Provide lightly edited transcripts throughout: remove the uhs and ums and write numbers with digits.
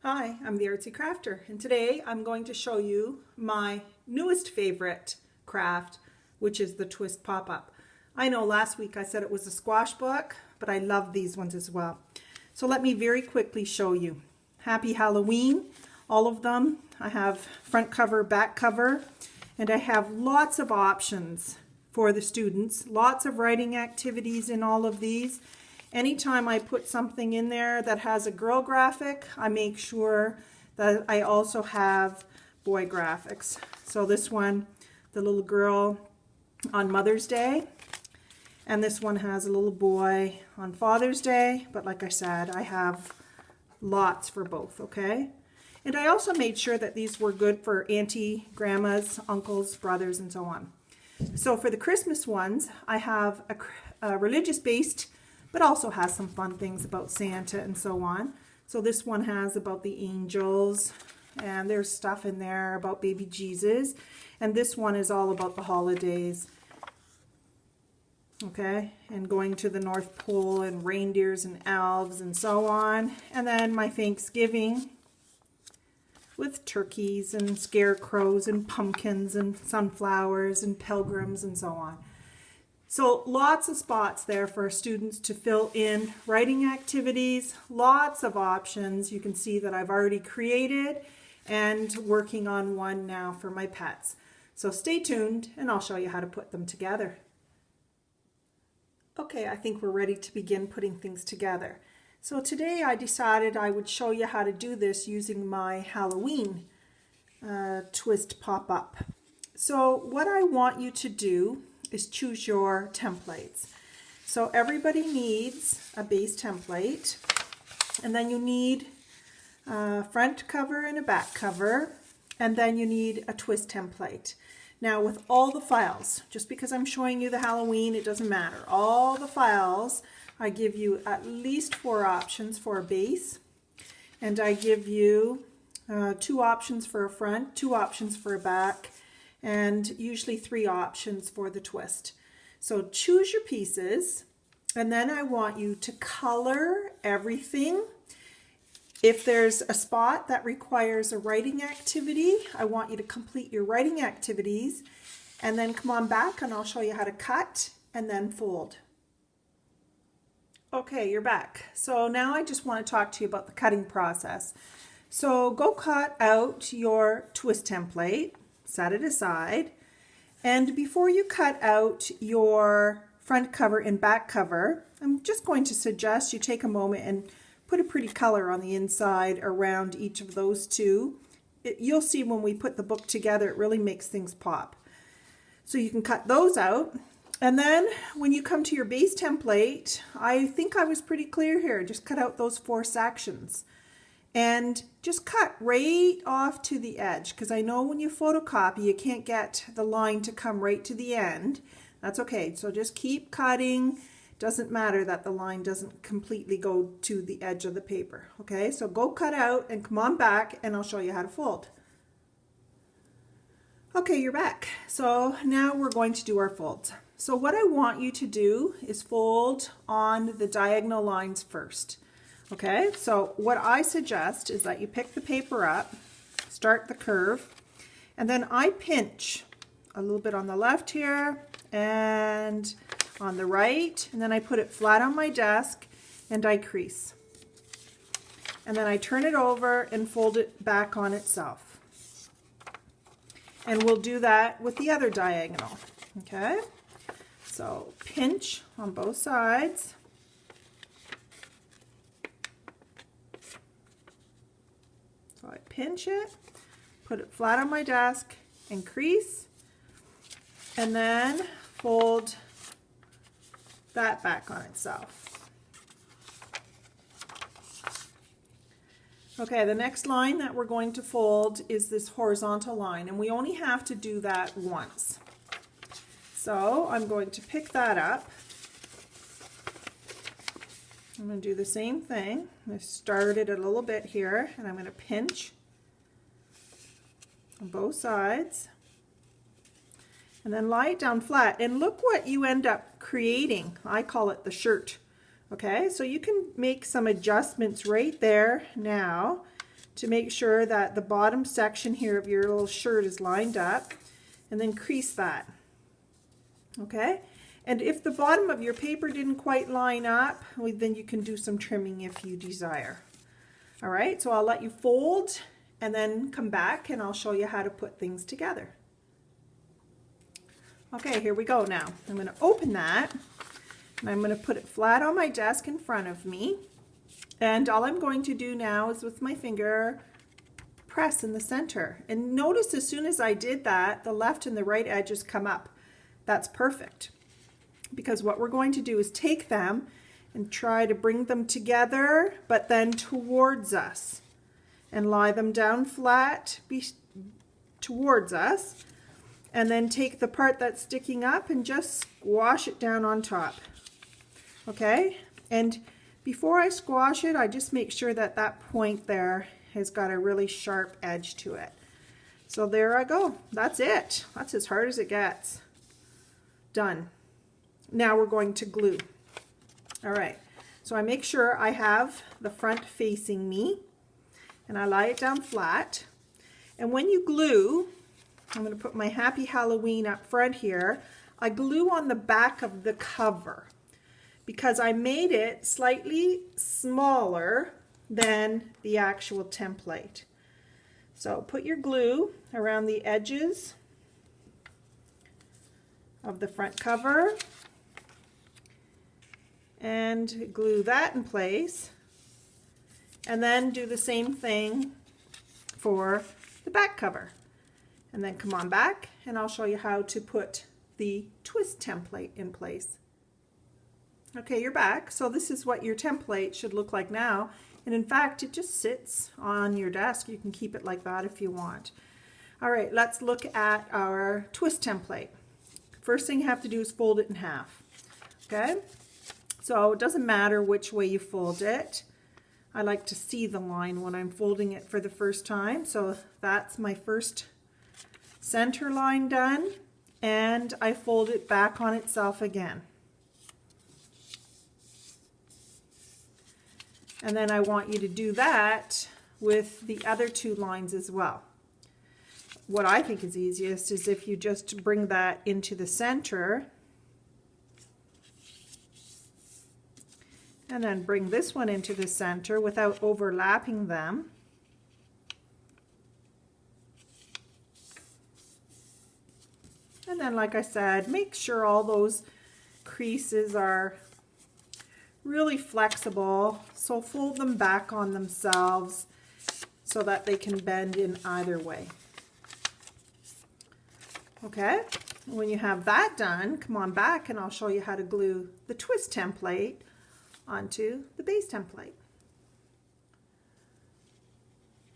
Hi, I'm the Artsy Crafter, and today I'm going to show you my newest favorite craft, which is the twist pop-up. I know last week I said it was a squash book, but I love these ones as well. So let me very quickly show you. Happy Halloween, all of them. I have front cover, back cover, and I have lots of options for the students, lots of writing activities in all of these. Anytime I put something in there that has a girl graphic, I make sure that I also have boy graphics. So this one, the little girl on Mother's Day, and this one has a little boy on Father's Day, but like I said, I have lots for both, okay? And I also made sure that these were good for auntie, grandmas, uncles, brothers, and so on. So for the Christmas ones, I have a religious-based, but also has some fun things about Santa and so on. So this one has about the angels, and there's stuff in there about baby Jesus. And this one is all about the holidays. Okay, and going to the North Pole and reindeers and elves and so on. And then my Thanksgiving with turkeys and scarecrows and pumpkins and sunflowers and pilgrims and so on. So lots of spots there for students to fill in writing activities, lots of options. You can see that I've already created and working on one now for my pets. So stay tuned and I'll show you how to put them together. Okay, I think we're ready to begin putting things together. So today I decided I would show you how to do this using my Halloween twist pop-up. So what I want you to do is choose your templates. So everybody needs a base template, and then you need a front cover and a back cover, and then you need a twist template. Now with all the files, just because I'm showing you the Halloween, it doesn't matter. All the files, I give you at least 4 options for a base, and I give you 2 options for a front, 2 options for a back, and usually 3 options for the twist. So choose your pieces, and then I want you to color everything. If there's a spot that requires a writing activity, I want you to complete your writing activities, and then come on back and I'll show you how to cut and then fold. Okay, you're back. So now I just want to talk to you about the cutting process. So go cut out your twist template, set it aside, and before you cut out your front cover and back cover, I'm just going to suggest you take a moment and put a pretty color on the inside around each of those two. You'll see when we put the book together, it really makes things pop. So you can cut those out, and then when you come to your base template, I think I was pretty clear here. Just cut out those 4 sections. And just cut right off to the edge, because I know when you photocopy you can't get the line to come right to the end. That's okay, so just keep cutting. Doesn't matter that the line doesn't completely go to the edge of the paper. Okay, so go cut out and come on back and I'll show you how to fold. Okay, you're back. So now we're going to do our folds. So what I want you to do is fold on the diagonal lines first. Okay, so what I suggest is that you pick the paper up, start the curve, and then I pinch a little bit on the left here and on the right, and then I put it flat on my desk and I crease. And then I turn it over and fold it back on itself. And we'll do that with the other diagonal. Okay, so pinch on both sides. So I pinch it, put it flat on my desk and crease, and then fold that back on itself. Okay, the next line that we're going to fold is this horizontal line, and we only have to do that once. So I'm going to pick that up. I'm going to do the same thing. I started a little bit here, and I'm going to pinch on both sides and then lie it down flat, and look what you end up creating. I call it the shirt. Okay, so you can make some adjustments right there now to make sure that the bottom section here of your little shirt is lined up, and then crease that. Okay? And if the bottom of your paper didn't quite line up, well, then you can do some trimming if you desire. All right, so I'll let you fold and then come back and I'll show you how to put things together. Okay, here we go now. I'm going to open that and I'm going to put it flat on my desk in front of me. And all I'm going to do now is with my finger press in the center. And notice as soon as I did that, the left and the right edges come up. That's perfect. Because what we're going to do is take them and try to bring them together, but then towards us. And lie them down flat towards us. And then take the part that's sticking up and just squash it down on top. Okay? And before I squash it, I just make sure that that point there has got a really sharp edge to it. So there I go. That's it. That's as hard as it gets. Done. Now we're going to glue. All right. So I make sure I have the front facing me and I lie it down flat. And when you glue, I'm going to put my Happy Halloween up front here. I glue on the back of the cover because I made it slightly smaller than the actual template. So put your glue around the edges of the front cover and glue that in place, and then do the same thing for the back cover. And then come on back and I'll show you how to put the twist template in place. Okay, you're back. So this is what your template should look like now. And in fact, it just sits on your desk. You can keep it like that if you want. All right, let's look at our twist template. First thing you have to do is fold it in half. Okay, so it doesn't matter which way you fold it. I like to see the line when I'm folding it for the first time. So that's my first center line done, and I fold it back on itself again. And then I want you to do that with the other two lines as well. What I think is easiest is if you just bring that into the center and then bring this one into the center without overlapping them. And then, like I said, make sure all those creases are really flexible. So fold them back on themselves so that they can bend in either way. Okay, when you have that done, come on back and I'll show you how to glue the twist template onto the base template.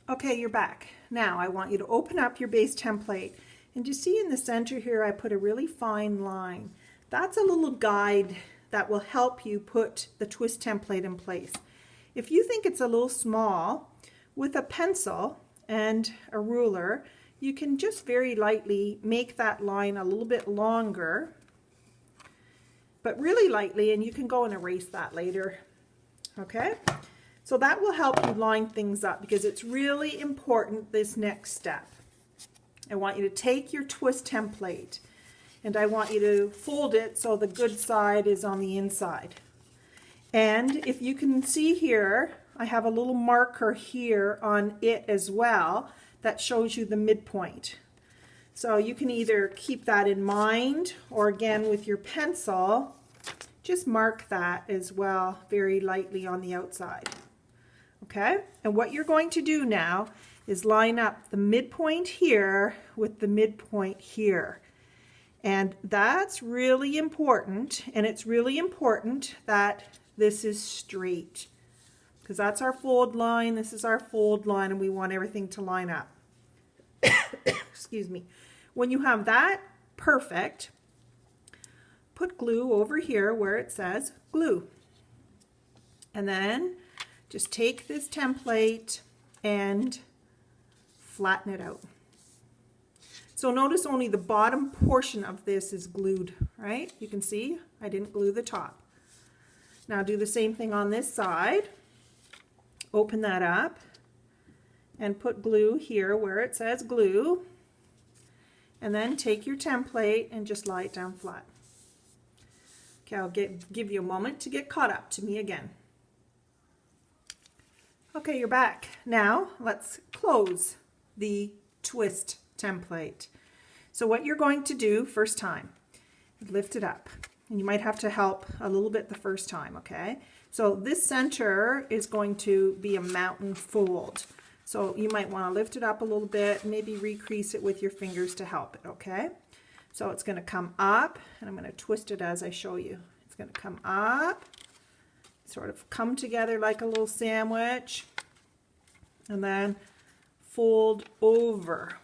Okay, you're back. Now I want you to open up your base template. And you see in the center here, I put a really fine line. That's a little guide that will help you put the twist template in place. If you think it's a little small, with a pencil and a ruler, you can just very lightly make that line a little bit longer, but really lightly, and you can go and erase that later. Okay? So that will help you line things up because it's really important, this next step. I want you to take your twist template and I want you to fold it so the good side is on the inside. And if you can see here, I have a little marker here on it as well that shows you the midpoint. So you can either keep that in mind or again with your pencil, just mark that as well very lightly on the outside. Okay? And what you're going to do now is line up the midpoint here with the midpoint here. And that's really important, and it's really important that this is straight because that's our fold line, this is our fold line, and we want everything to line up. Excuse me. When you have that perfect, put glue over here where it says glue. And then just take this template and flatten it out. So notice only the bottom portion of this is glued, right? You can see I didn't glue the top. Now do the same thing on this side. Open that up and put glue here where it says glue. And then take your template and just lie it down flat. Okay, I'll give you a moment to get caught up to me again. Okay, you're back. Now let's close the twist template. So what you're going to do first time, lift it up. And you might have to help a little bit the first time, okay? So this center is going to be a mountain fold. So you might want to lift it up a little bit, maybe recrease it with your fingers to help it, okay? So it's going to come up, and I'm going to twist it as I show you. It's going to come up, sort of come together like a little sandwich, and then fold over,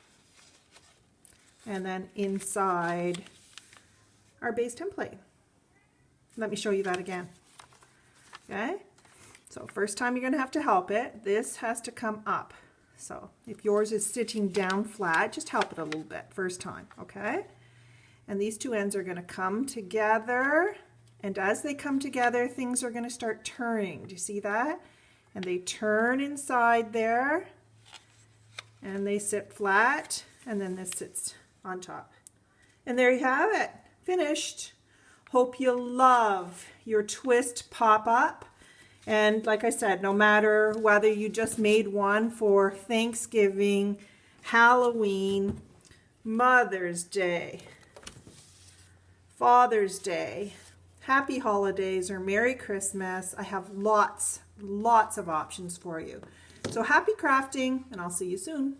and then inside our base template. Let me show you that again. Okay? So first time you're going to have to help it. This has to come up. So if yours is sitting down flat, just help it a little bit first time, okay? And these two ends are going to come together. And as they come together, things are going to start turning. Do you see that? And they turn inside there. And they sit flat. And then this sits on top. And there you have it. Finished. Hope you love your twist pop-up. And like I said, no matter whether you just made one for Thanksgiving, Halloween, Mother's Day, Father's Day, Happy Holidays, or Merry Christmas, I have lots of options for you. So happy crafting, and I'll see you soon.